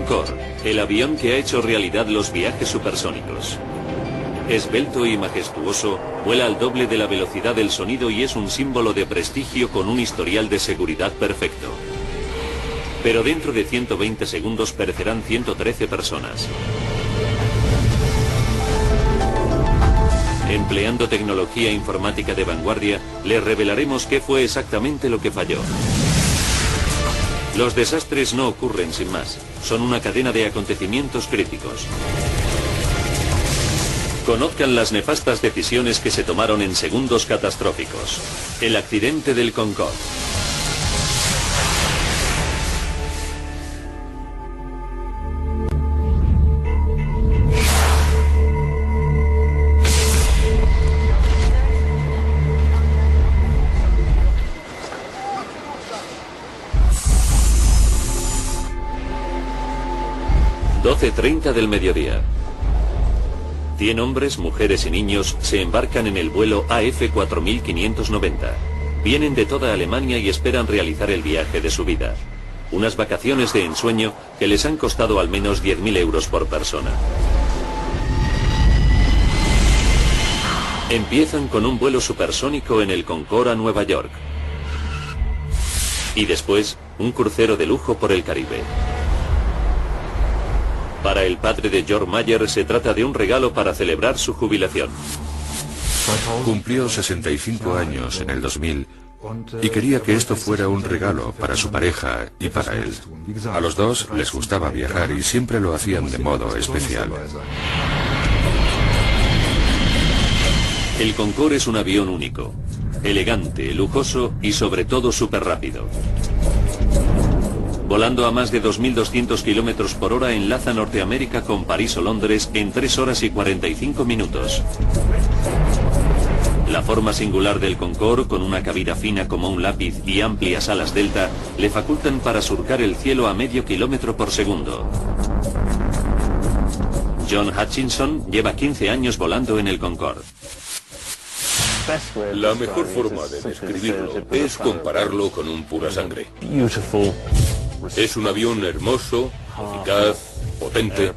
Concorde, el avión que ha hecho realidad los viajes supersónicos. Esbelto y majestuoso, vuela al doble de la velocidad del sonido y es un símbolo de prestigio con un historial de seguridad perfecto. Pero dentro de 120 segundos perecerán 113 personas. Empleando tecnología informática de vanguardia, les revelaremos qué fue exactamente lo que falló. Los desastres no ocurren sin más, son una cadena de acontecimientos críticos. Conozcan las nefastas decisiones que se tomaron en segundos catastróficos. El accidente del Concorde. ...12:30 del mediodía. 100 hombres, mujeres y niños se embarcan en el vuelo AF4590. Vienen de toda Alemania y esperan realizar el viaje de su vida. Unas vacaciones de ensueño que les han costado al menos 10.000 euros por persona. Empiezan con un vuelo supersónico en el Concorde a Nueva York. Y después, un crucero de lujo por el Caribe. Para el padre de George Mayer se trata de un regalo para celebrar su jubilación. Cumplió 65 años en el 2000 y quería que esto fuera un regalo para su pareja y para él. A los dos les gustaba viajar y siempre lo hacían de modo especial. El Concorde es un avión único, elegante, lujoso y sobre todo súper rápido. Volando a más de 2.200 km por hora enlaza Norteamérica con París o Londres en 3 horas y 45 minutos. La forma singular del Concorde, con una cabina fina como un lápiz y amplias alas delta, le facultan para surcar el cielo a medio kilómetro por segundo. John Hutchinson lleva 15 años volando en el Concorde. La mejor forma de describirlo es compararlo con un pura sangre. Es un avión hermoso, eficaz, potente,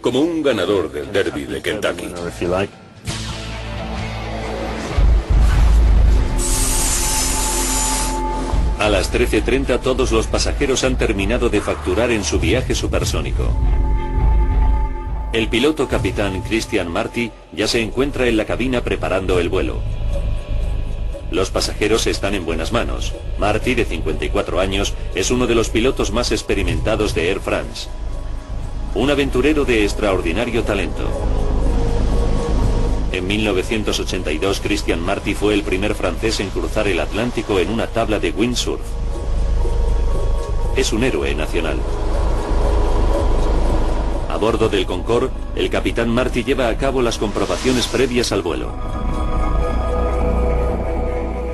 como un ganador del derby de Kentucky. A las 13:30 todos los pasajeros han terminado de facturar en su viaje supersónico. El piloto capitán Christian Marty ya se encuentra en la cabina preparando el vuelo. Los pasajeros están en buenas manos. Marty, de 54 años, es uno de los pilotos más experimentados de Air France. Un aventurero de extraordinario talento. En 1982, Christian Marty fue el primer francés en cruzar el Atlántico en una tabla de windsurf. Es un héroe nacional. A bordo del Concorde, el capitán Marty lleva a cabo las comprobaciones previas al vuelo.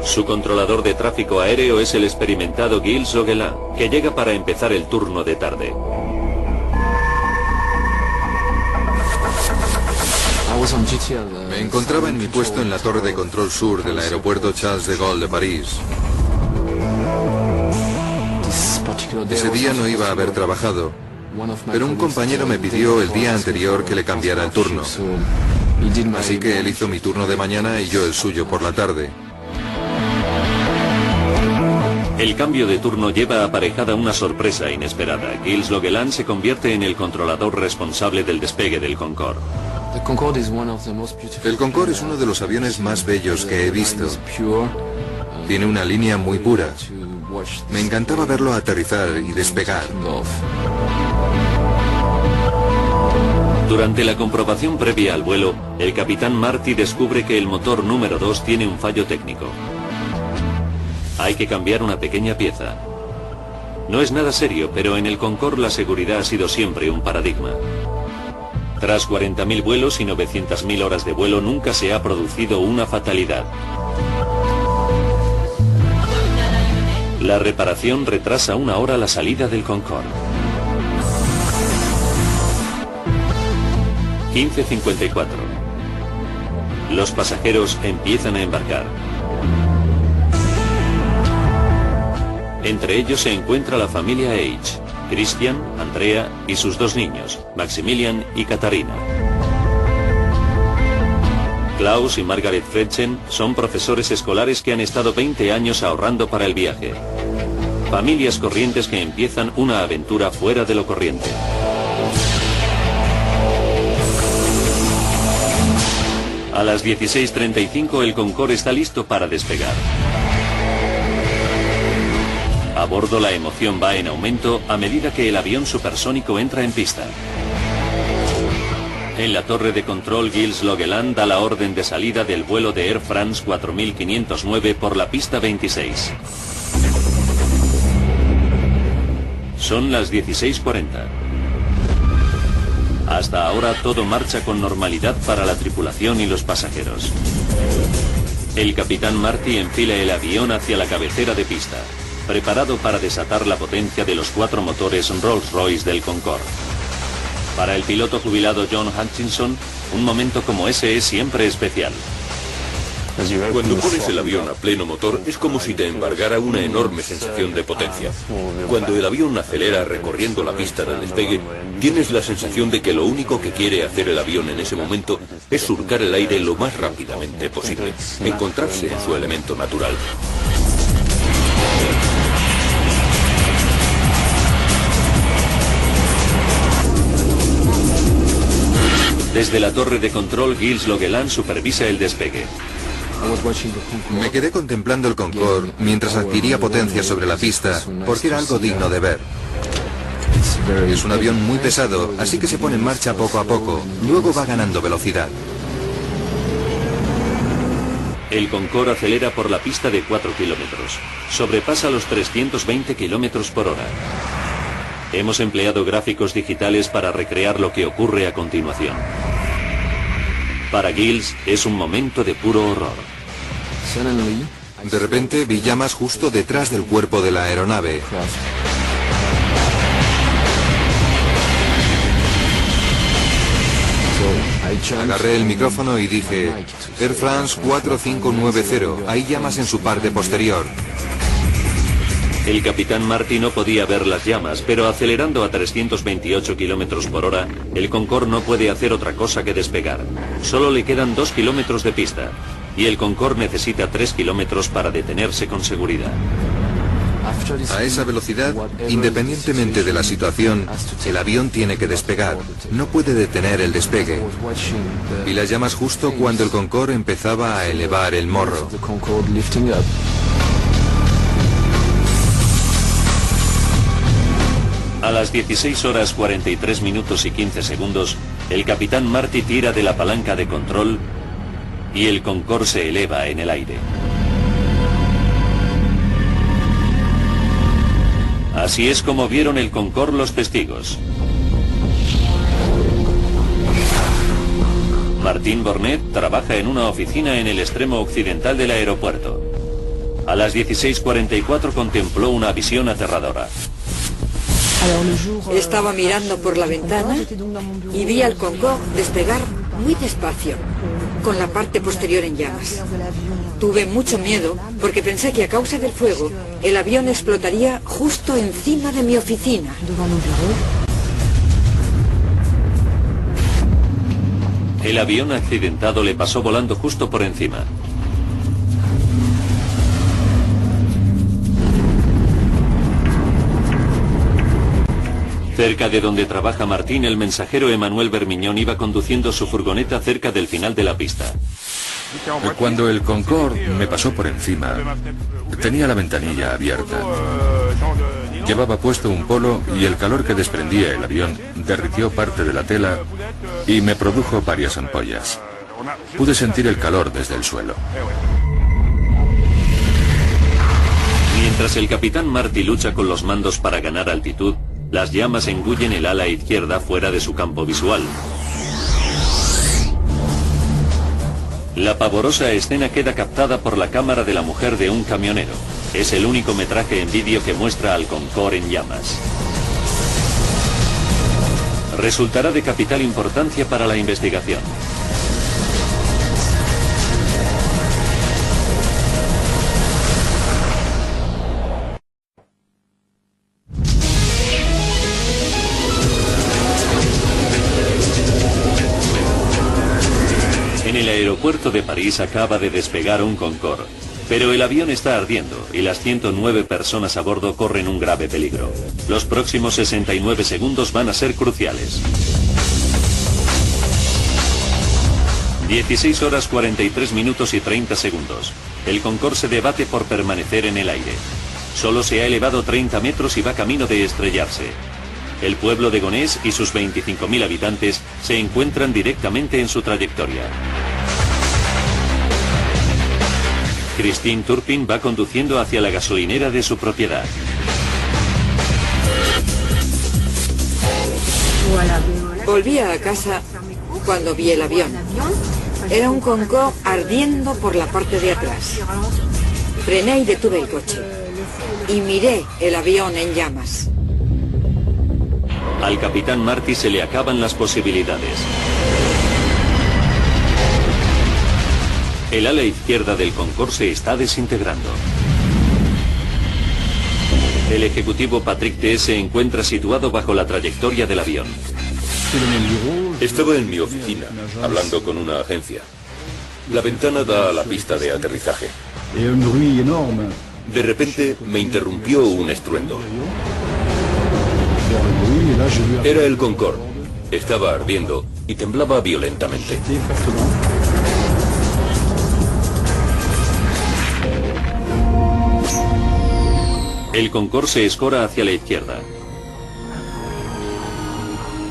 Su controlador de tráfico aéreo es el experimentado Gilles Zoguelin, que llega para empezar el turno de tarde. Me encontraba en mi puesto en la torre de control sur del aeropuerto Charles de Gaulle de París. Ese día no iba a haber trabajado, pero un compañero me pidió el día anterior que le cambiara el turno. Así que él hizo mi turno de mañana y yo el suyo por la tarde. El cambio de turno lleva aparejada una sorpresa inesperada. Gilles Zoguelin se convierte en el controlador responsable del despegue del Concorde. El Concorde es uno de los aviones más bellos que he visto. Tiene una línea muy pura. Me encantaba verlo aterrizar y despegar. Durante la comprobación previa al vuelo, el capitán Marty descubre que el motor número 2 tiene un fallo técnico. Hay que cambiar una pequeña pieza. No es nada serio, pero en el Concorde la seguridad ha sido siempre un paradigma. Tras 40.000 vuelos y 900.000 horas de vuelo nunca se ha producido una fatalidad. La reparación retrasa 1 hora la salida del Concorde. 15:54. Los pasajeros empiezan a embarcar. Entre ellos se encuentra la familia H. Christian, Andrea y sus dos niños, Maximilian y Katharina. Klaus y Margaret Fredchen son profesores escolares que han estado 20 años ahorrando para el viaje. Familias corrientes que empiezan una aventura fuera de lo corriente. A las 16:35 el Concorde está listo para despegar. A bordo la emoción va en aumento a medida que el avión supersónico entra en pista. En la torre de control Gilles Logeland da la orden de salida del vuelo de Air France 4509 por la pista 26. Son las 16:40. Hasta ahora todo marcha con normalidad para la tripulación y los pasajeros. El capitán Marty enfila el avión hacia la cabecera de pista, preparado para desatar la potencia de los 4 motores Rolls-Royce del Concorde. Para el piloto jubilado John Hutchinson, un momento como ese es siempre especial. Cuando pones el avión a pleno motor es como si te embargara una enorme sensación de potencia. Cuando el avión acelera recorriendo la pista de despegue, tienes la sensación de que lo único que quiere hacer el avión en ese momento es surcar el aire lo más rápidamente posible, encontrarse en su elemento natural. Desde la torre de control, Gilles Logeland supervisa el despegue. Me quedé contemplando el Concorde mientras adquiría potencia sobre la pista, porque era algo digno de ver. Es un avión muy pesado, así que se pone en marcha poco a poco, luego va ganando velocidad. El Concorde acelera por la pista de 4 kilómetros. Sobrepasa los 320 kilómetros por hora. Hemos empleado gráficos digitales para recrear lo que ocurre a continuación. Para Gilles es un momento de puro horror. De repente vi llamas justo detrás del cuerpo de la aeronave. Agarré el micrófono y dije: Air France 4590, hay llamas en su parte posterior. El capitán Marty no podía ver las llamas, pero acelerando a 328 kilómetros por hora, el Concorde no puede hacer otra cosa que despegar. Solo le quedan 2 kilómetros de pista, y el Concorde necesita 3 kilómetros para detenerse con seguridad. A esa velocidad, independientemente de la situación, el avión tiene que despegar. No puede detener el despegue. Vi las llamas justo cuando el Concorde empezaba a elevar el morro. A las 16 horas 43 minutos y 15 segundos, el capitán Marty tira de la palanca de control y el Concorde se eleva en el aire. Así es como vieron el Concorde los testigos. Martín Bornet trabaja en una oficina en el extremo occidental del aeropuerto. A las 16:44 contempló una visión aterradora. Estaba mirando por la ventana y vi al Concorde despegar muy despacio, con la parte posterior en llamas. Tuve mucho miedo porque pensé que a causa del fuego el avión explotaría justo encima de mi oficina. El avión accidentado le pasó volando justo por encima. Cerca de donde trabaja Martín, el mensajero Emmanuel Bermiñón iba conduciendo su furgoneta cerca del final de la pista. Cuando el Concorde me pasó por encima, tenía la ventanilla abierta. Llevaba puesto un polo y el calor que desprendía el avión derritió parte de la tela y me produjo varias ampollas. Pude sentir el calor desde el suelo. Mientras el capitán Marty lucha con los mandos para ganar altitud, las llamas engullen el ala izquierda fuera de su campo visual. La pavorosa escena queda captada por la cámara de la mujer de un camionero. Es el único metraje en vídeo que muestra al Concorde en llamas. Resultará de capital importancia para la investigación. aeropuerto de París acaba de despegar un Concorde, pero el avión está ardiendo y las 109 personas a bordo corren un grave peligro. Los próximos 69 segundos van a ser cruciales. 16 horas 43 minutos y 30 segundos. El Concorde se debate por permanecer en el aire. Solo se ha elevado 30 metros y va camino de estrellarse. El pueblo de Gonesse y sus 25.000 habitantes se encuentran directamente en su trayectoria. Christine Turpin va conduciendo hacia la gasolinera de su propiedad. Volvía a casa cuando vi el avión. Era un Concorde ardiendo por la parte de atrás. Frené y detuve el coche. Y miré el avión en llamas. Al capitán Marty se le acaban las posibilidades. El ala izquierda del Concorde se está desintegrando. El ejecutivo Patrick T. se encuentra situado bajo la trayectoria del avión. Estaba en mi oficina, hablando con una agencia. La ventana da a la pista de aterrizaje. De repente me interrumpió un estruendo. Era el Concorde. Estaba ardiendo y temblaba violentamente. El Concorde se escora hacia la izquierda.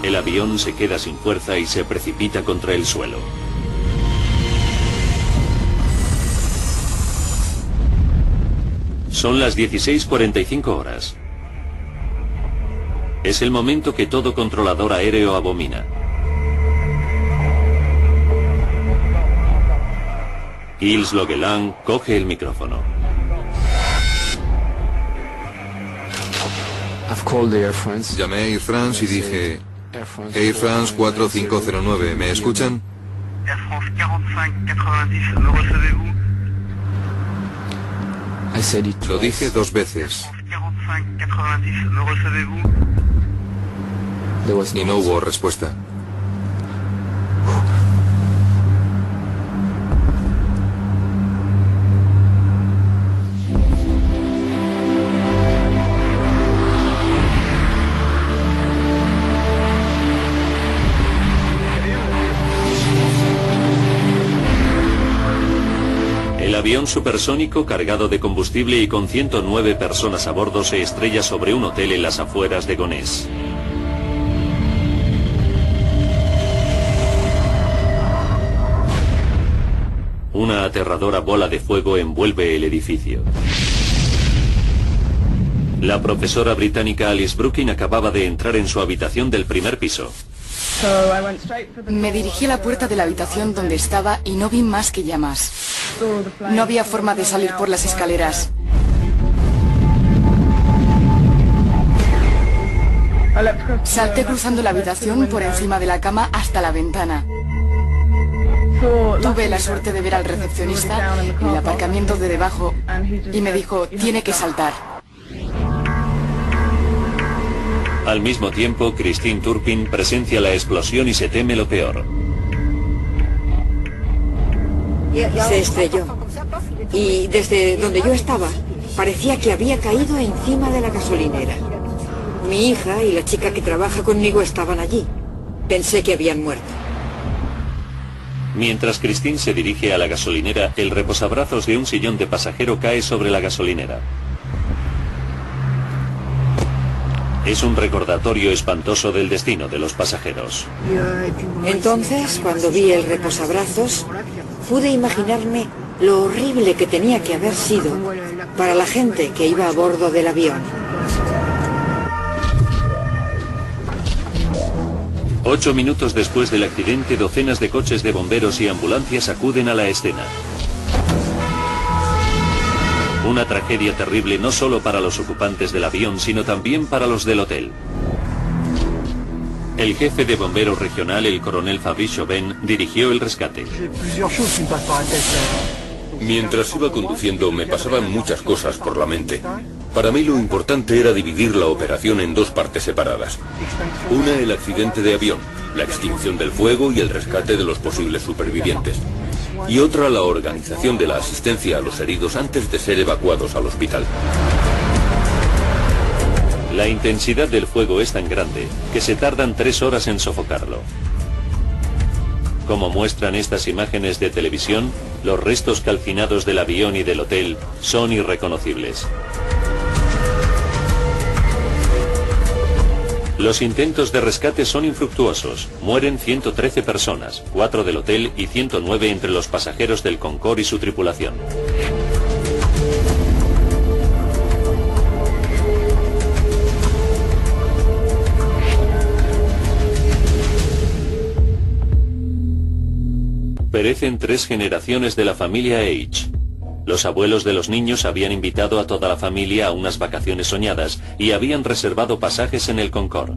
El avión se queda sin fuerza y se precipita contra el suelo. Son las 16:45 horas. Es el momento que todo controlador aéreo abomina. Gilles Loguelan coge el micrófono. Llamé a Air France y dije: Air France 4509, ¿me escuchan? Air France 4590, ¿me recevez-vous? Lo dije 2 veces. Air France 4590, ¿me recevez-vous? Y no hubo respuesta. El avión supersónico cargado de combustible y con 109 personas a bordo se estrella sobre un hotel en las afueras de Gonesse. Una aterradora bola de fuego envuelve el edificio. La profesora británica Alice Brooking acababa de entrar en su habitación del primer piso. Me dirigí a la puerta de la habitación donde estaba y no vi más que llamas. No había forma de salir por las escaleras. Salté cruzando la habitación por encima de la cama hasta la ventana. Tuve la suerte de ver al recepcionista en el aparcamiento de debajo y me dijo: tiene que saltar. Al mismo tiempo, Christine Turpin presencia la explosión y se teme lo peor. Se estrelló. Y desde donde yo estaba, parecía que había caído encima de la gasolinera. Mi hija y la chica que trabaja conmigo estaban allí. Pensé que habían muerto. Mientras Christine se dirige a la gasolinera, el reposabrazos de un sillón de pasajero cae sobre la gasolinera. Es un recordatorio espantoso del destino de los pasajeros. Entonces, cuando vi el reposabrazos, pude imaginarme lo horrible que tenía que haber sido para la gente que iba a bordo del avión. 8 minutos después del accidente, docenas de coches de bomberos y ambulancias acuden a la escena. Una tragedia terrible no solo para los ocupantes del avión, sino también para los del hotel. El jefe de bomberos regional, el coronel Fabrice Chauvin, dirigió el rescate. Mientras iba conduciendo me pasaban muchas cosas por la mente. Para mí lo importante era dividir la operación en 2 partes separadas. Una, el accidente de avión, la extinción del fuego y el rescate de los posibles supervivientes. y otra la organización de la asistencia a los heridos antes de ser evacuados al hospital. La intensidad del fuego es tan grande que se tardan 3 horas en sofocarlo. Como muestran estas imágenes de televisión, los restos calcinados del avión y del hotel son irreconocibles. Los intentos de rescate son infructuosos. Mueren 113 personas, 4 del hotel y 109 entre los pasajeros del Concorde y su tripulación. Perecen 3 generaciones de la familia H. Los abuelos de los niños habían invitado a toda la familia a unas vacaciones soñadas y habían reservado pasajes en el Concorde.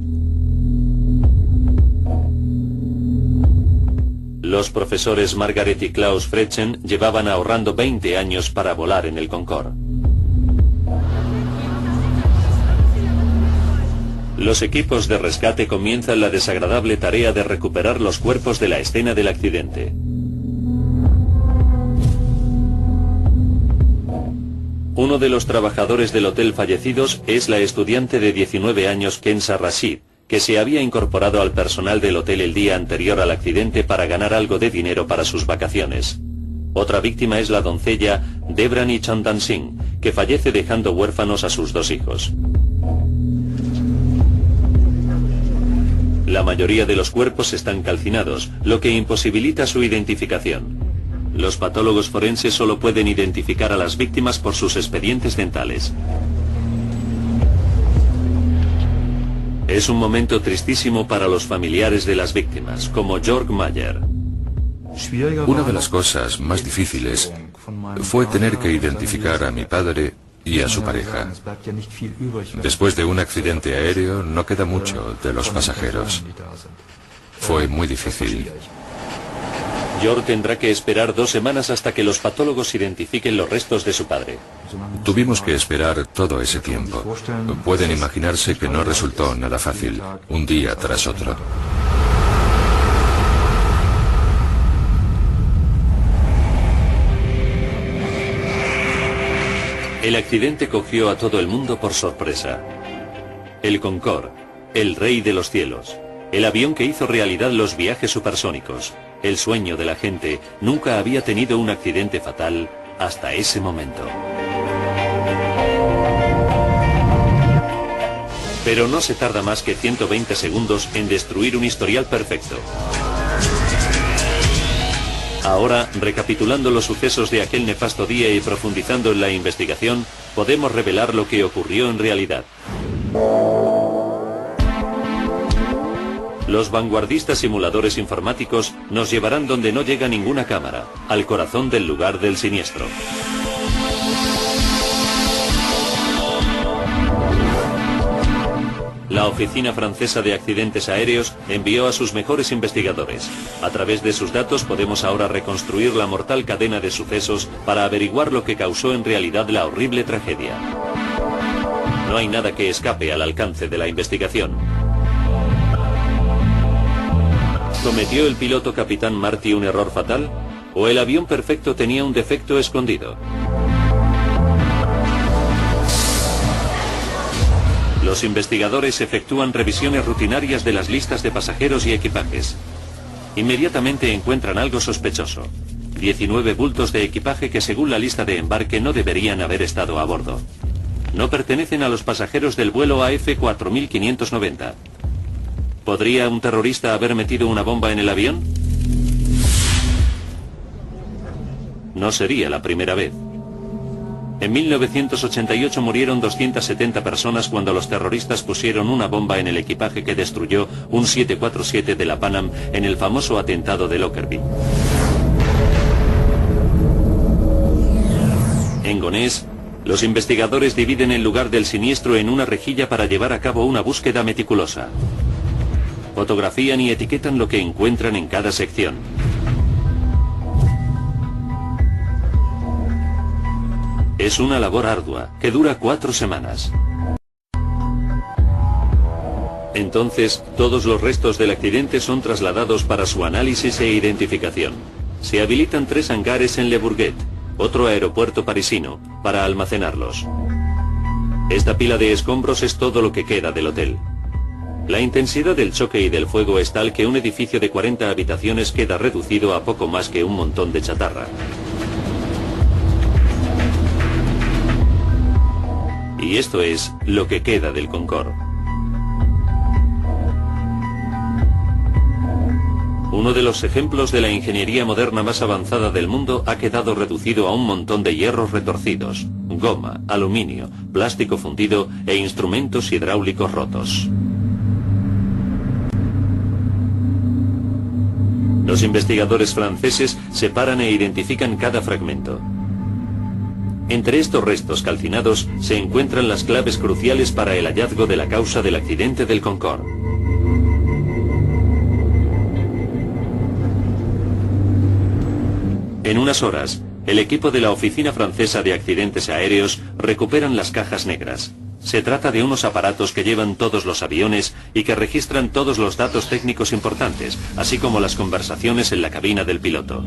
Los profesores Margaret y Klaus Frechen llevaban ahorrando 20 años para volar en el Concorde. Los equipos de rescate comienzan la desagradable tarea de recuperar los cuerpos de la escena del accidente. Uno de los trabajadores del hotel fallecidos es la estudiante de 19 años Kenza Rashid, que se había incorporado al personal del hotel el día anterior al accidente para ganar algo de dinero para sus vacaciones. Otra víctima es la doncella Debrani Chandan Singh, que fallece dejando huérfanos a sus 2 hijos. La mayoría de los cuerpos están calcinados, lo que imposibilita su identificación. Los patólogos forenses solo pueden identificar a las víctimas por sus expedientes dentales. Es un momento tristísimo para los familiares de las víctimas, como Jörg Mayer. Una de las cosas más difíciles fue tener que identificar a mi padre y a su pareja. Después de un accidente aéreo no queda mucho de los pasajeros. Fue muy difícil. Jörg tendrá que esperar 2 semanas hasta que los patólogos identifiquen los restos de su padre. Tuvimos que esperar todo ese tiempo. Pueden imaginarse que no resultó nada fácil, un día tras otro. El accidente cogió a todo el mundo por sorpresa. El Concorde, el rey de los cielos, el avión que hizo realidad los viajes supersónicos, el sueño de la gente, nunca había tenido un accidente fatal hasta ese momento. Pero no se tarda más que 120 segundos en destruir un historial perfecto. Ahora, recapitulando los sucesos de aquel nefasto día y profundizando en la investigación, podemos revelar lo que ocurrió en realidad. Los vanguardistas simuladores informáticos nos llevarán donde no llega ninguna cámara, al corazón del lugar del siniestro. La Oficina Francesa de Accidentes Aéreos envió a sus mejores investigadores. A través de sus datos podemos ahora reconstruir la mortal cadena de sucesos para averiguar lo que causó en realidad la horrible tragedia. No hay nada que escape al alcance de la investigación. ¿Cometió el piloto capitán Marty un error fatal? ¿O el avión perfecto tenía un defecto escondido? Los investigadores efectúan revisiones rutinarias de las listas de pasajeros y equipajes. Inmediatamente encuentran algo sospechoso. 19 bultos de equipaje que según la lista de embarque no deberían haber estado a bordo. No pertenecen a los pasajeros del vuelo AF 4590. ¿Podría un terrorista haber metido una bomba en el avión? No sería la primera vez. En 1988 murieron 270 personas cuando los terroristas pusieron una bomba en el equipaje que destruyó un 747 de la Pan Am en el famoso atentado de Lockerbie. En Gonés, los investigadores dividen el lugar del siniestro en una rejilla para llevar a cabo una búsqueda meticulosa. Fotografían y etiquetan lo que encuentran en cada sección. Es una labor ardua, que dura 4 semanas. Entonces, todos los restos del accidente son trasladados para su análisis e identificación. Se habilitan 3 hangares en Le Bourget, otro aeropuerto parisino, para almacenarlos. Esta pila de escombros es todo lo que queda del hotel. La intensidad del choque y del fuego es tal que un edificio de 40 habitaciones queda reducido a poco más que un montón de chatarra. Y esto es lo que queda del Concorde. Uno de los ejemplos de la ingeniería moderna más avanzada del mundo ha quedado reducido a un montón de hierros retorcidos, goma, aluminio, plástico fundido e instrumentos hidráulicos rotos. Los investigadores franceses separan e identifican cada fragmento. Entre estos restos calcinados se encuentran las claves cruciales para el hallazgo de la causa del accidente del Concorde. En unas horas, el equipo de la Oficina Francesa de Accidentes Aéreos recuperan las cajas negras. Se trata de unos aparatos que llevan todos los aviones y que registran todos los datos técnicos importantes, así como las conversaciones en la cabina del piloto.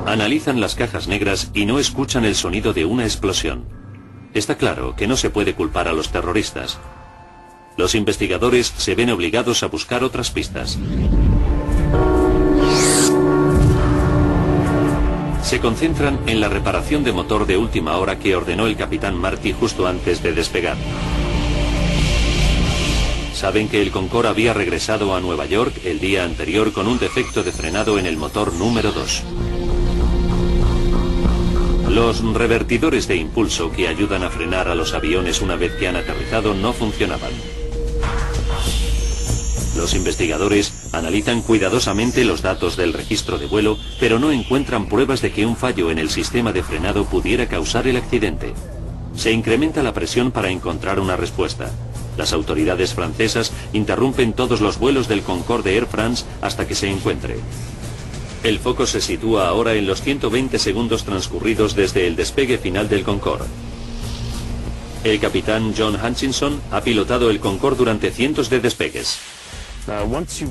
Analizan las cajas negras y no escuchan el sonido de una explosión. Está claro que no se puede culpar a los terroristas. Los investigadores se ven obligados a buscar otras pistas. Se concentran en la reparación de motor de última hora que ordenó el capitán Marty justo antes de despegar. Saben que el Concorde había regresado a Nueva York el día anterior con un defecto de frenado en el motor número 2. Los revertidores de impulso que ayudan a frenar a los aviones una vez que han aterrizado no funcionaban. Los investigadores analizan cuidadosamente los datos del registro de vuelo, pero no encuentran pruebas de que un fallo en el sistema de frenado pudiera causar el accidente. Se incrementa la presión para encontrar una respuesta. Las autoridades francesas interrumpen todos los vuelos del Concorde de Air France hasta que se encuentre. El foco se sitúa ahora en los 120 segundos transcurridos desde el despegue final del Concorde. El capitán John Hutchinson ha pilotado el Concorde durante cientos de despegues.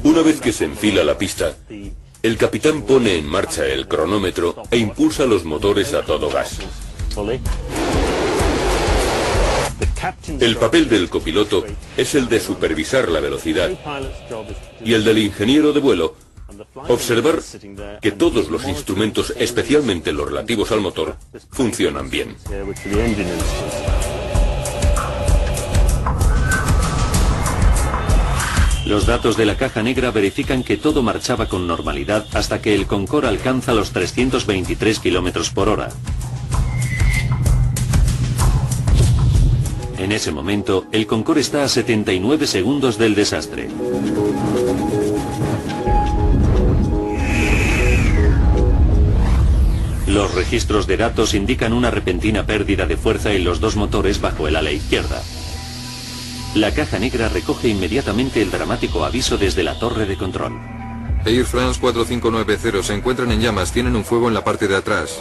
Una vez que se enfila la pista, el capitán pone en marcha el cronómetro e impulsa los motores a todo gas. El papel del copiloto es el de supervisar la velocidad y el del ingeniero de vuelo, observar que todos los instrumentos, especialmente los relativos al motor, funcionan bien. Los datos de la caja negra verifican que todo marchaba con normalidad hasta que el Concorde alcanza los 323 km por hora. En ese momento, el Concorde está a 79 segundos del desastre. Los registros de datos indican una repentina pérdida de fuerza en los 2 motores bajo el ala izquierda. La caja negra recoge inmediatamente el dramático aviso desde la torre de control. Air France 4590, se encuentran en llamas, tienen un fuego en la parte de atrás.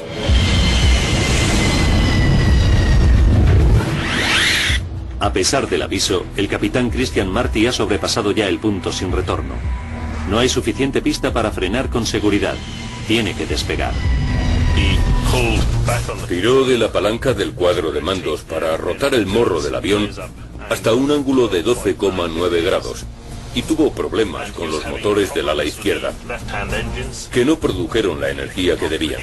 A pesar del aviso, el capitán Christian Marty ha sobrepasado ya el punto sin retorno. No hay suficiente pista para frenar con seguridad. Tiene que despegar. Tiró de la palanca del cuadro de mandos para rotar el morro del avión hasta un ángulo de 12,9 grados y tuvo problemas con los motores del ala izquierda, que no produjeron la energía que debían.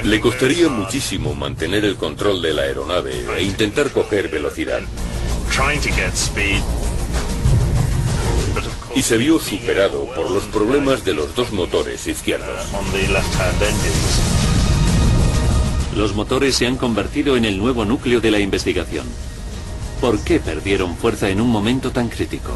Le costaría muchísimo mantener el control de la aeronave e intentar coger velocidad. Y se vio superado por los problemas de los 2 motores izquierdos. Los motores se han convertido en el nuevo núcleo de la investigación. ¿Por qué perdieron fuerza en un momento tan crítico?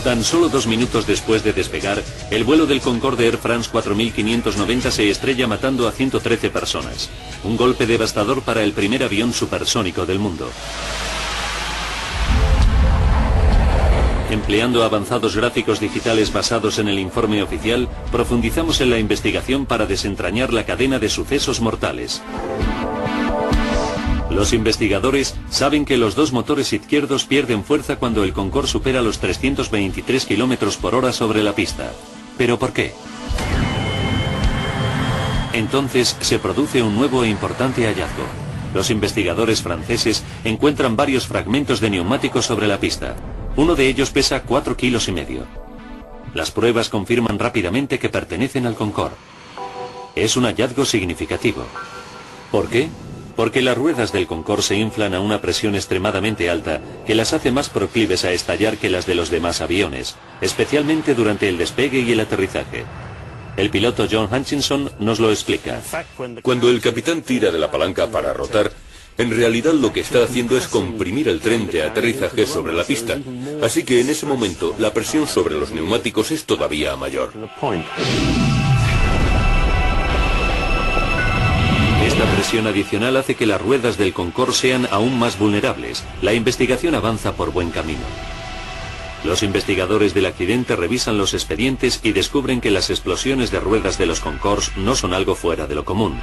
Tan solo 2 minutos después de despegar, el vuelo del Concorde Air France 4590 se estrella matando a 113 personas. Un golpe devastador para el primer avión supersónico del mundo. Empleando avanzados gráficos digitales basados en el informe oficial, profundizamos en la investigación para desentrañar la cadena de sucesos mortales. Los investigadores saben que los dos motores izquierdos pierden fuerza cuando el Concorde supera los 323 km/h sobre la pista. ¿Pero por qué? Entonces se produce un nuevo e importante hallazgo. Los investigadores franceses encuentran varios fragmentos de neumáticos sobre la pista. Uno de ellos pesa 4,5 kilos. Las pruebas confirman rápidamente que pertenecen al Concorde. Es un hallazgo significativo. ¿Por qué? Porque las ruedas del Concorde se inflan a una presión extremadamente alta que las hace más proclives a estallar que las de los demás aviones, especialmente durante el despegue y el aterrizaje. El piloto John Hutchinson nos lo explica. Cuando el capitán tira de la palanca para rotar, en realidad lo que está haciendo es comprimir el tren de aterrizaje sobre la pista. Así que en ese momento la presión sobre los neumáticos es todavía mayor. Esta presión adicional hace que las ruedas del Concorde sean aún más vulnerables. La investigación avanza por buen camino. Los investigadores del accidente revisan los expedientes y descubren que las explosiones de ruedas de los Concordes no son algo fuera de lo común.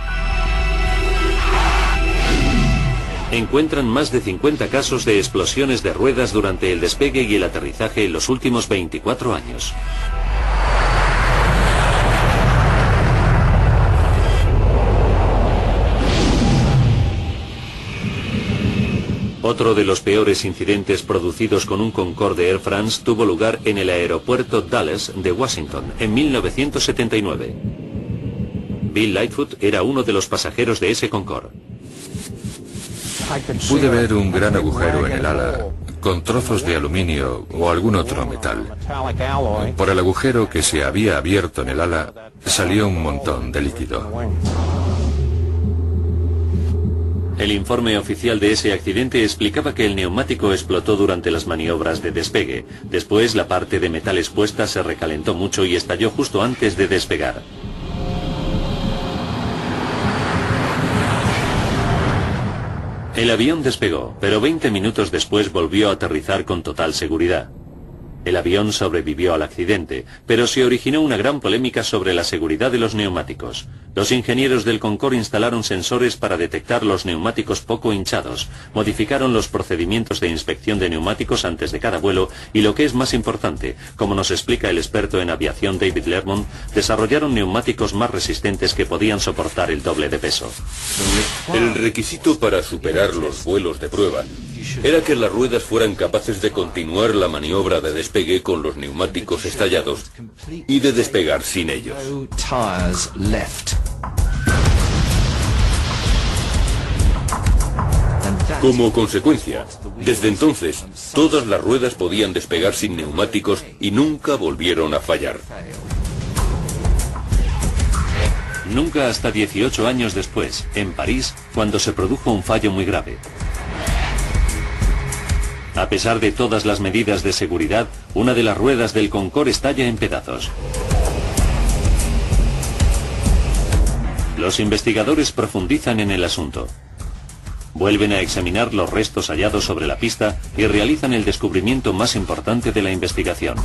Encuentran más de 50 casos de explosiones de ruedas durante el despegue y el aterrizaje en los últimos 24 años. Otro de los peores incidentes producidos con un Concorde de Air France tuvo lugar en el aeropuerto Dulles de Washington en 1979. Bill Lightfoot era uno de los pasajeros de ese Concorde. Pude ver un gran agujero en el ala, con trozos de aluminio o algún otro metal. Por el agujero que se había abierto en el ala, salió un montón de líquido. El informe oficial de ese accidente explicaba que el neumático explotó durante las maniobras de despegue. Después, la parte de metal expuesta se recalentó mucho y estalló justo antes de despegar. El avión despegó, pero 20 minutos después volvió a aterrizar con total seguridad. El avión sobrevivió al accidente, pero se originó una gran polémica sobre la seguridad de los neumáticos. Los ingenieros del Concorde instalaron sensores para detectar los neumáticos poco hinchados, modificaron los procedimientos de inspección de neumáticos antes de cada vuelo y, lo que es más importante, como nos explica el experto en aviación David Lermont, desarrollaron neumáticos más resistentes que podían soportar el doble de peso. El requisito para superar los vuelos de prueba era que las ruedas fueran capaces de continuar la maniobra de despegue con los neumáticos estallados y de despegar sin ellos. Como consecuencia, desde entonces, todas las ruedas podían despegar sin neumáticos y nunca volvieron a fallar. Nunca hasta 18 años después, en París, cuando se produjo un fallo muy grave. A pesar de todas las medidas de seguridad, una de las ruedas del Concorde estalla en pedazos. Los investigadores profundizan en el asunto. Vuelven a examinar los restos hallados sobre la pista y realizan el descubrimiento más importante de la investigación.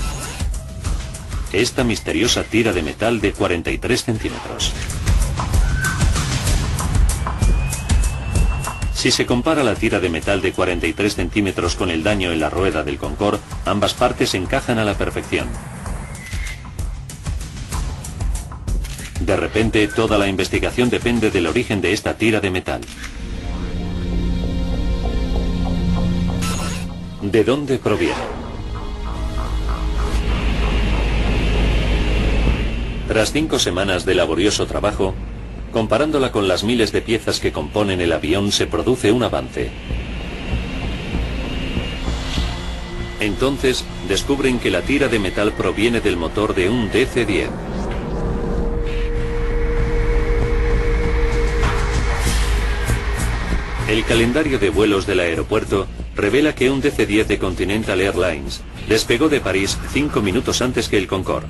Esta misteriosa tira de metal de 43 centímetros. Si se compara la tira de metal de 43 centímetros con el daño en la rueda del Concorde, ambas partes encajan a la perfección. De repente, toda la investigación depende del origen de esta tira de metal. ¿De dónde proviene? Tras 5 semanas de laborioso trabajo, comparándola con las miles de piezas que componen el avión, se produce un avance. Entonces, descubren que la tira de metal proviene del motor de un DC-10. El calendario de vuelos del aeropuerto revela que un DC-10 de Continental Airlines despegó de París 5 minutos antes que el Concorde.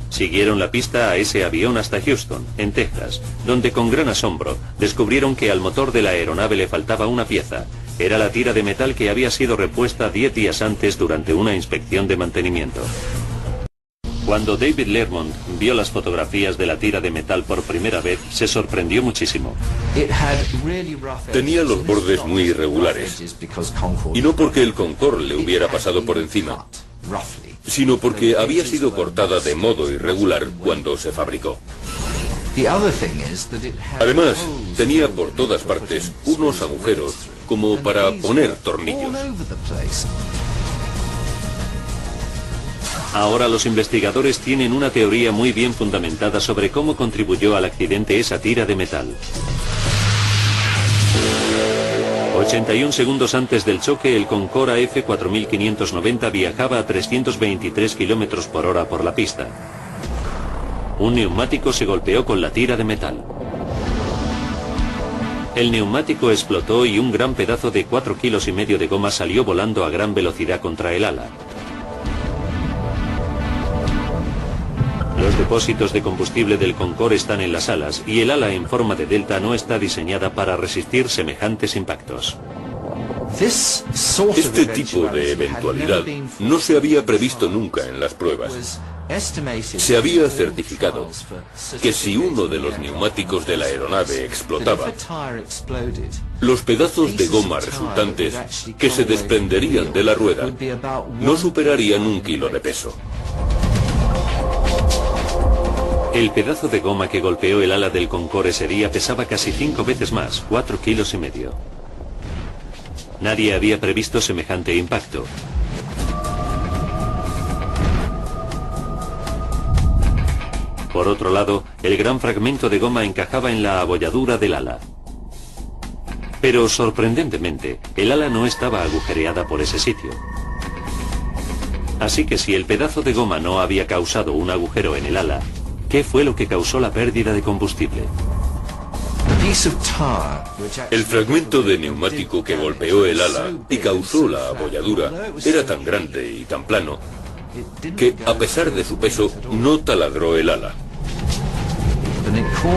Siguieron la pista a ese avión hasta Houston, en Texas, donde con gran asombro descubrieron que al motor de la aeronave le faltaba una pieza. Era la tira de metal que había sido repuesta 10 días antes durante una inspección de mantenimiento. Cuando David Lermont vio las fotografías de la tira de metal por primera vez, se sorprendió muchísimo. Tenía los bordes muy irregulares, y no porque el Concorde le hubiera pasado por encima, sino porque había sido cortada de modo irregular cuando se fabricó. Además, tenía por todas partes unos agujeros como para poner tornillos. Ahora los investigadores tienen una teoría muy bien fundamentada sobre cómo contribuyó al accidente esa tira de metal. 81 segundos antes del choque, el Concorde AF4590 viajaba a 323 km por hora por la pista. Un neumático se golpeó con la tira de metal. El neumático explotó y un gran pedazo de 4,5 kilos de goma salió volando a gran velocidad contra el ala. Los depósitos de combustible del Concorde están en las alas y el ala en forma de delta no está diseñada para resistir semejantes impactos. Este tipo de eventualidad no se había previsto nunca en las pruebas. Se había certificado que si uno de los neumáticos de la aeronave explotaba, los pedazos de goma resultantes que se desprenderían de la rueda no superarían 1 kilo de peso. El pedazo de goma que golpeó el ala del Concorde ese día pesaba casi 5 veces más, 4,5 kilos. Nadie había previsto semejante impacto. Por otro lado, el gran fragmento de goma encajaba en la abolladura del ala. Pero sorprendentemente, el ala no estaba agujereada por ese sitio. Así que si el pedazo de goma no había causado un agujero en el ala, ¿qué fue lo que causó la pérdida de combustible? El fragmento de neumático que golpeó el ala y causó la abolladura era tan grande y tan plano que, a pesar de su peso, no taladró el ala.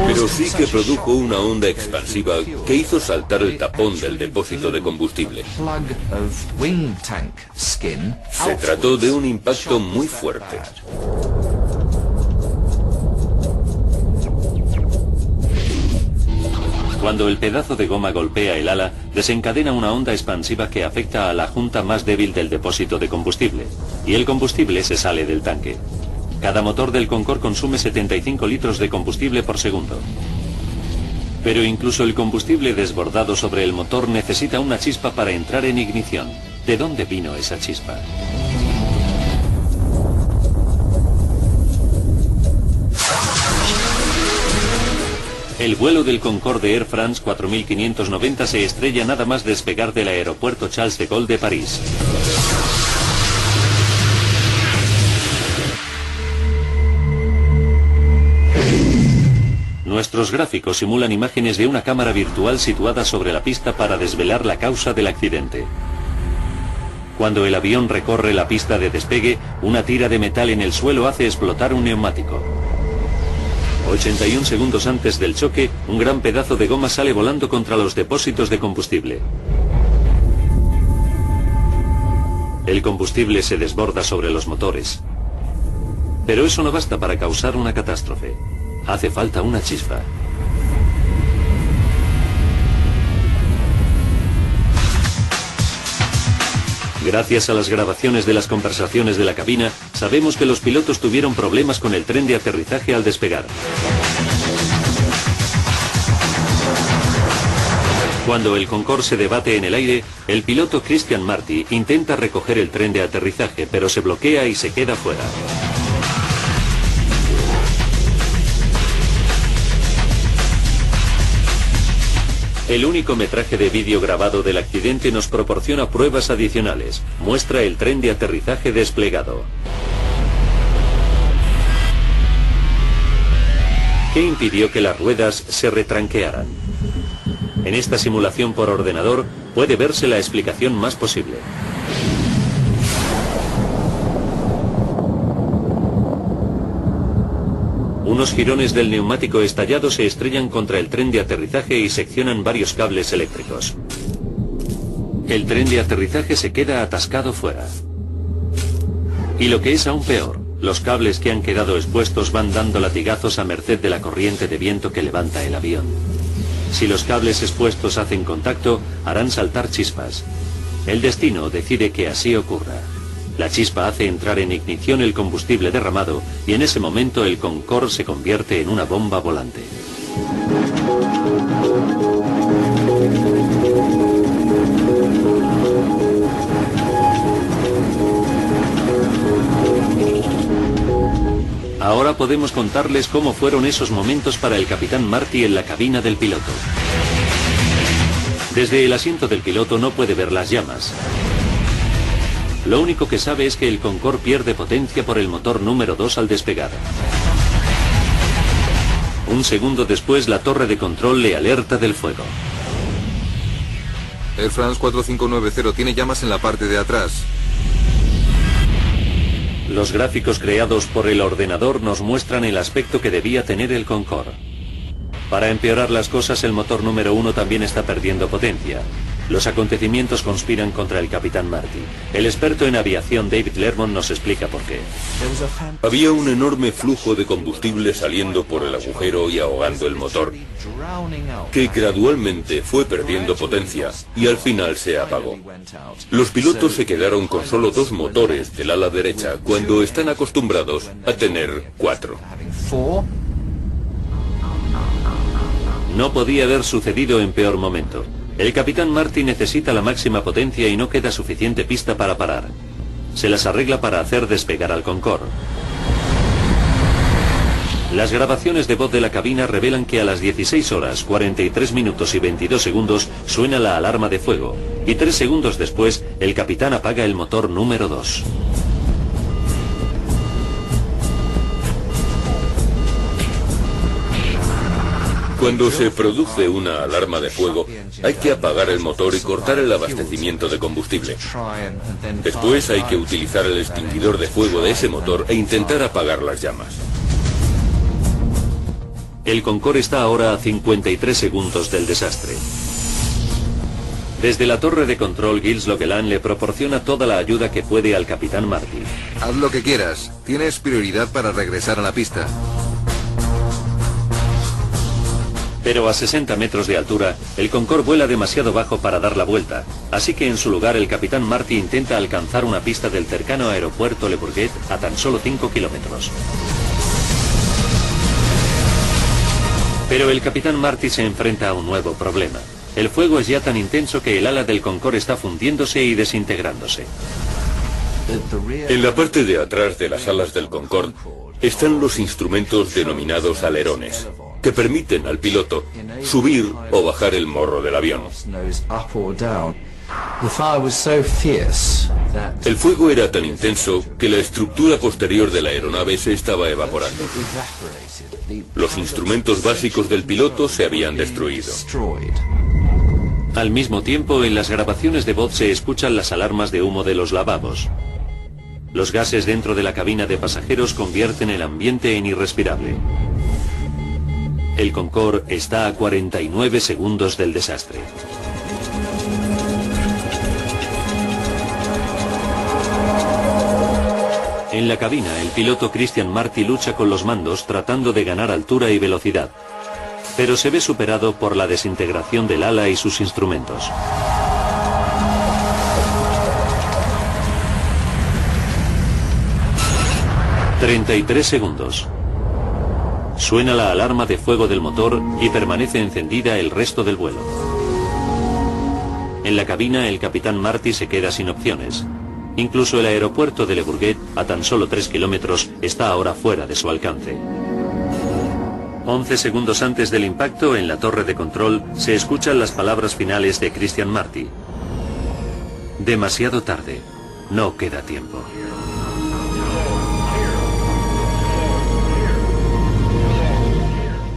Pero sí que produjo una onda expansiva que hizo saltar el tapón del depósito de combustible. Se trató de un impacto muy fuerte. Cuando el pedazo de goma golpea el ala, desencadena una onda expansiva que afecta a la junta más débil del depósito de combustible, y el combustible se sale del tanque. Cada motor del Concorde consume 75 litros de combustible por segundo. Pero incluso el combustible desbordado sobre el motor necesita una chispa para entrar en ignición. ¿De dónde vino esa chispa? El vuelo del Concorde Air France 4590 se estrella nada más despegar del aeropuerto Charles de Gaulle de París. Nuestros gráficos simulan imágenes de una cámara virtual situada sobre la pista para desvelar la causa del accidente. Cuando el avión recorre la pista de despegue, una tira de metal en el suelo hace explotar un neumático. 81 segundos antes del choque, un gran pedazo de goma sale volando contra los depósitos de combustible. El combustible se desborda sobre los motores. Pero eso no basta para causar una catástrofe. Hace falta una chispa. Gracias a las grabaciones de las conversaciones de la cabina, sabemos que los pilotos tuvieron problemas con el tren de aterrizaje al despegar. Cuando el Concorde se debate en el aire, el piloto Christian Marty intenta recoger el tren de aterrizaje, pero se bloquea y se queda fuera. El único metraje de vídeo grabado del accidente nos proporciona pruebas adicionales. Muestra el tren de aterrizaje desplegado. ¿Qué impidió que las ruedas se retranquearan? En esta simulación por ordenador puede verse la explicación más posible. Unos jirones del neumático estallado se estrellan contra el tren de aterrizaje y seccionan varios cables eléctricos. El tren de aterrizaje se queda atascado fuera. Y lo que es aún peor, Los cables que han quedado expuestos van dando latigazos a merced de la corriente de viento que levanta el avión. Si los cables expuestos hacen contacto, harán saltar chispas. El destino decide que así ocurra. La chispa hace entrar en ignición el combustible derramado y en ese momento el Concorde se convierte en una bomba volante. Ahora podemos contarles cómo fueron esos momentos para el capitán Marty en la cabina del piloto. Desde el asiento del piloto no puede ver las llamas. Lo único que sabe es que el Concorde pierde potencia por el motor número 2 al despegar. Un segundo después la torre de control le alerta del fuego. Air France 4590 tiene llamas en la parte de atrás. Los gráficos creados por el ordenador nos muestran el aspecto que debía tener el Concorde. Para empeorar las cosas, el motor número 1 también está perdiendo potencia. Los acontecimientos conspiran contra el capitán Marty. El experto en aviación David Lermont nos explica por qué. Había un enorme flujo de combustible saliendo por el agujero y ahogando el motor, que gradualmente fue perdiendo potencia y al final se apagó. Los pilotos se quedaron con solo 2 motores del ala derecha cuando están acostumbrados a tener 4. No podía haber sucedido en peor momento. El capitán Marty necesita la máxima potencia y no queda suficiente pista para parar. Se las arregla para hacer despegar al Concorde. Las grabaciones de voz de la cabina revelan que a las 16 horas, 43 minutos y 22 segundos suena la alarma de fuego, y 3 segundos después el capitán apaga el motor número 2. Cuando se produce una alarma de fuego, hay que apagar el motor y cortar el abastecimiento de combustible. Después hay que utilizar el extinguidor de fuego de ese motor e intentar apagar las llamas. El Concorde está ahora a 53 segundos del desastre. Desde la torre de control, Gilles Loquelin le proporciona toda la ayuda que puede al capitán Marty. Haz lo que quieras. Tienes prioridad para regresar a la pista. Pero a 60 metros de altura, el Concorde vuela demasiado bajo para dar la vuelta, así que en su lugar el capitán Marty intenta alcanzar una pista del cercano aeropuerto Le Bourget a tan solo 5 kilómetros. Pero el capitán Marty se enfrenta a un nuevo problema. El fuego es ya tan intenso que el ala del Concorde está fundiéndose y desintegrándose. En la parte de atrás de las alas del Concorde están los instrumentos denominados alerones, que permiten al piloto subir o bajar el morro del avión. El fuego era tan intenso que la estructura posterior de la aeronave se estaba evaporando. Los instrumentos básicos del piloto se habían destruido. Al mismo tiempo, en las grabaciones de voz se escuchan las alarmas de humo de los lavabos. Los gases dentro de la cabina de pasajeros convierten el ambiente en irrespirable. El Concorde está a 49 segundos del desastre. En la cabina, el piloto Christian Marty lucha con los mandos tratando de ganar altura y velocidad, pero se ve superado por la desintegración del ala y sus instrumentos. «33 segundos». Suena la alarma de fuego del motor y permanece encendida el resto del vuelo. En la cabina, el capitán Marty se queda sin opciones. Incluso el aeropuerto de Le Bourget, a tan solo 3 kilómetros, está ahora fuera de su alcance. 11 segundos antes del impacto, en la torre de control, se escuchan las palabras finales de Christian Marty. Demasiado tarde. No queda tiempo.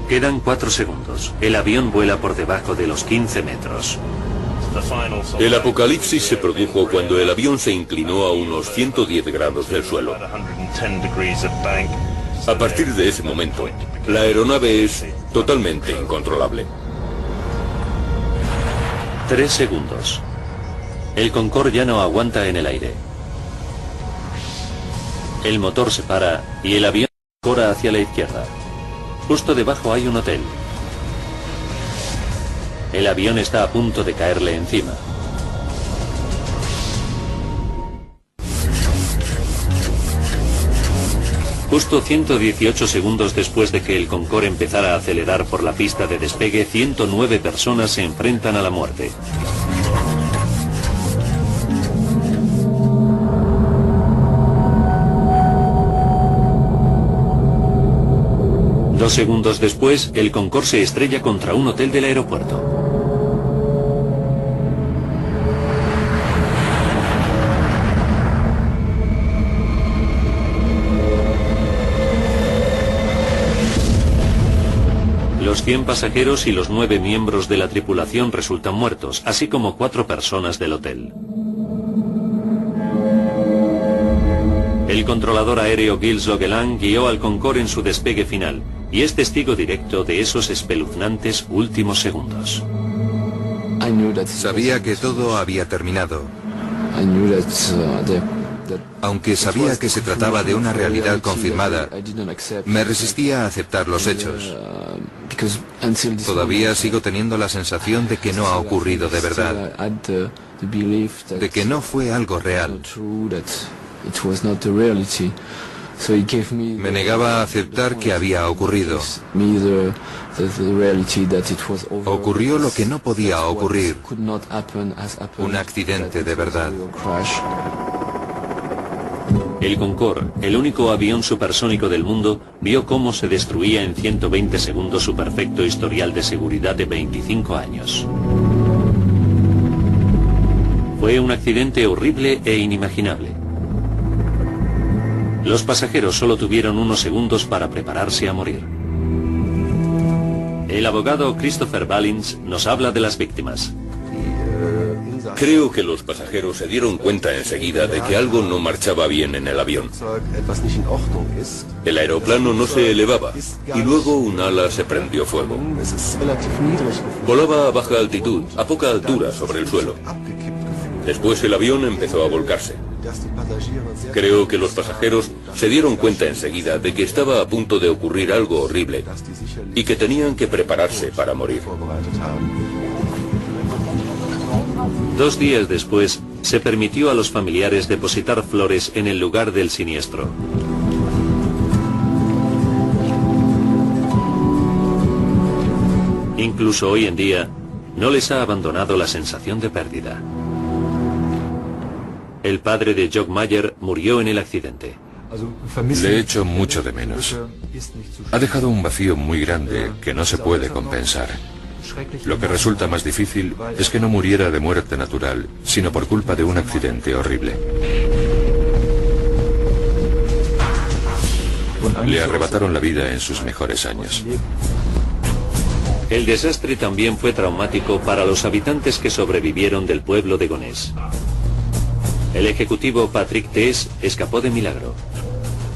Quedan 4 segundos. El avión vuela por debajo de los 15 metros. El apocalipsis se produjo cuando el avión se inclinó a unos 110 grados del suelo. A partir de ese momento, la aeronave es totalmente incontrolable. 3 segundos. El Concorde ya no aguanta en el aire. El motor se para y el avión corre hacia la izquierda. Justo debajo hay un hotel. El avión está a punto de caerle encima. Justo 118 segundos después de que el Concorde empezara a acelerar por la pista de despegue, 109 personas se enfrentan a la muerte. Dos segundos después, el Concorde se estrella contra un hotel del aeropuerto. Los 100 pasajeros y los 9 miembros de la tripulación resultan muertos, así como 4 personas del hotel. El controlador aéreo Gilles Leguelin guió al Concorde en su despegue final y es testigo directo de esos espeluznantes últimos segundos. Sabía que todo había terminado. Aunque sabía que se trataba de una realidad confirmada, me resistía a aceptar los hechos. Todavía sigo teniendo la sensación de que no ha ocurrido de verdad, de que no fue algo real. Me negaba a aceptar que había ocurrido. Ocurrió lo que no podía ocurrir, un accidente de verdad. El Concorde, el único avión supersónico del mundo, vio cómo se destruía en 120 segundos su perfecto historial de seguridad de 25 años. Fue un accidente horrible e inimaginable. Los pasajeros solo tuvieron unos segundos para prepararse a morir. El abogado Christopher Ballins nos habla de las víctimas. Creo que los pasajeros se dieron cuenta enseguida de que algo no marchaba bien en el avión. El aeroplano no se elevaba y luego un ala se prendió fuego. Volaba a baja altitud, a poca altura sobre el suelo. Después el avión empezó a volcarse. Creo que los pasajeros se dieron cuenta enseguida de que estaba a punto de ocurrir algo horrible y que tenían que prepararse para morir. 2 días después, se permitió a los familiares depositar flores en el lugar del siniestro. Incluso hoy en día, no les ha abandonado la sensación de pérdida. El padre de Jock Mayer murió en el accidente. Le echo mucho de menos. Ha dejado un vacío muy grande que no se puede compensar. Lo que resulta más difícil es que no muriera de muerte natural, sino por culpa de un accidente horrible. Le arrebataron la vida en sus mejores años. El desastre también fue traumático para los habitantes que sobrevivieron del pueblo de Gonesse. El ejecutivo Patrick Tess escapó de milagro.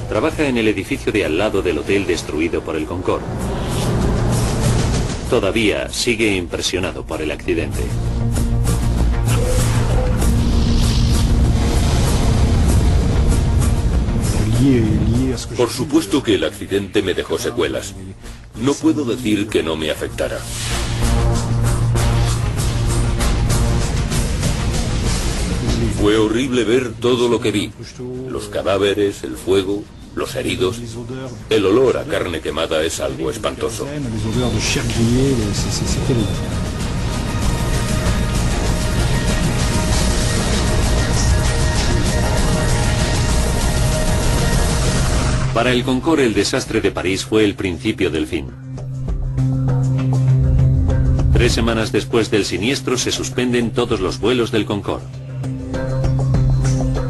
Trabaja en el edificio de al lado del hotel destruido por el Concorde. Todavía sigue impresionado por el accidente. Por supuesto que el accidente me dejó secuelas. No puedo decir que no me afectara. Fue horrible ver todo lo que vi. Los cadáveres, el fuego, los heridos. El olor a carne quemada es algo espantoso. Para el Concorde, el desastre de París fue el principio del fin. 3 semanas después del siniestro se suspenden todos los vuelos del Concorde.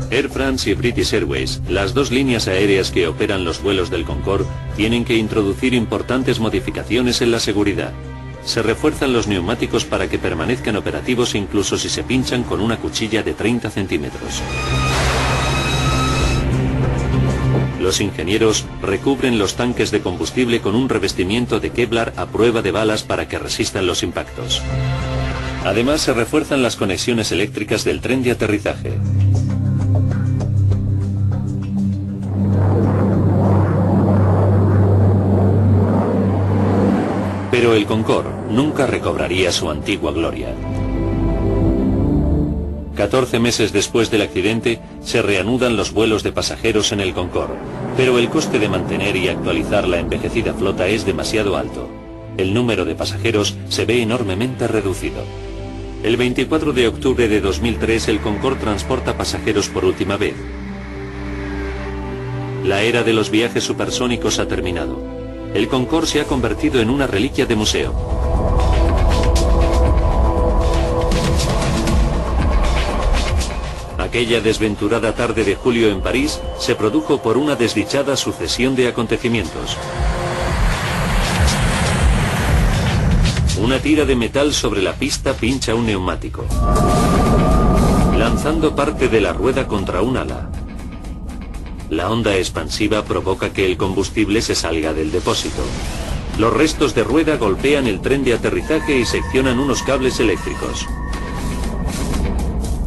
Air France y British Airways, las 2 líneas aéreas que operan los vuelos del Concorde, tienen que introducir importantes modificaciones en la seguridad. Se refuerzan los neumáticos para que permanezcan operativos incluso si se pinchan con una cuchilla de 30 centímetros. Los ingenieros recubren los tanques de combustible con un revestimiento de Kevlar a prueba de balas para que resistan los impactos. Además, se refuerzan las conexiones eléctricas del tren de aterrizaje. Pero el Concorde nunca recobraría su antigua gloria. 14 meses después del accidente, se reanudan los vuelos de pasajeros en el Concorde, pero el coste de mantener y actualizar la envejecida flota es demasiado alto. El número de pasajeros se ve enormemente reducido. El 24 de octubre de 2003, el Concorde transporta pasajeros por última vez. La era de los viajes supersónicos ha terminado. El Concorde se ha convertido en una reliquia de museo. Aquella desventurada tarde de julio en París se produjo por una desdichada sucesión de acontecimientos. Una tira de metal sobre la pista pincha un neumático, lanzando parte de la rueda contra un ala. La onda expansiva provoca que el combustible se salga del depósito. Los restos de rueda golpean el tren de aterrizaje y seccionan unos cables eléctricos.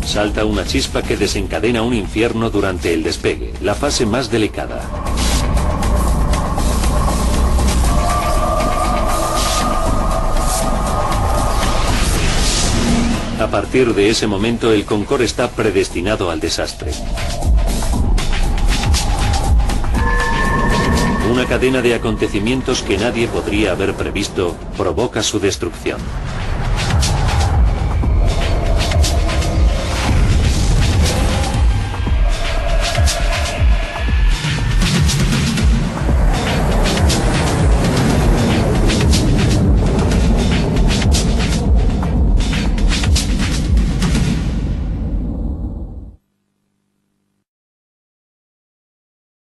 Salta una chispa que desencadena un infierno durante el despegue, la fase más delicada. A partir de ese momento, el Concorde está predestinado al desastre. Una cadena de acontecimientos que nadie podría haber previsto provoca su destrucción.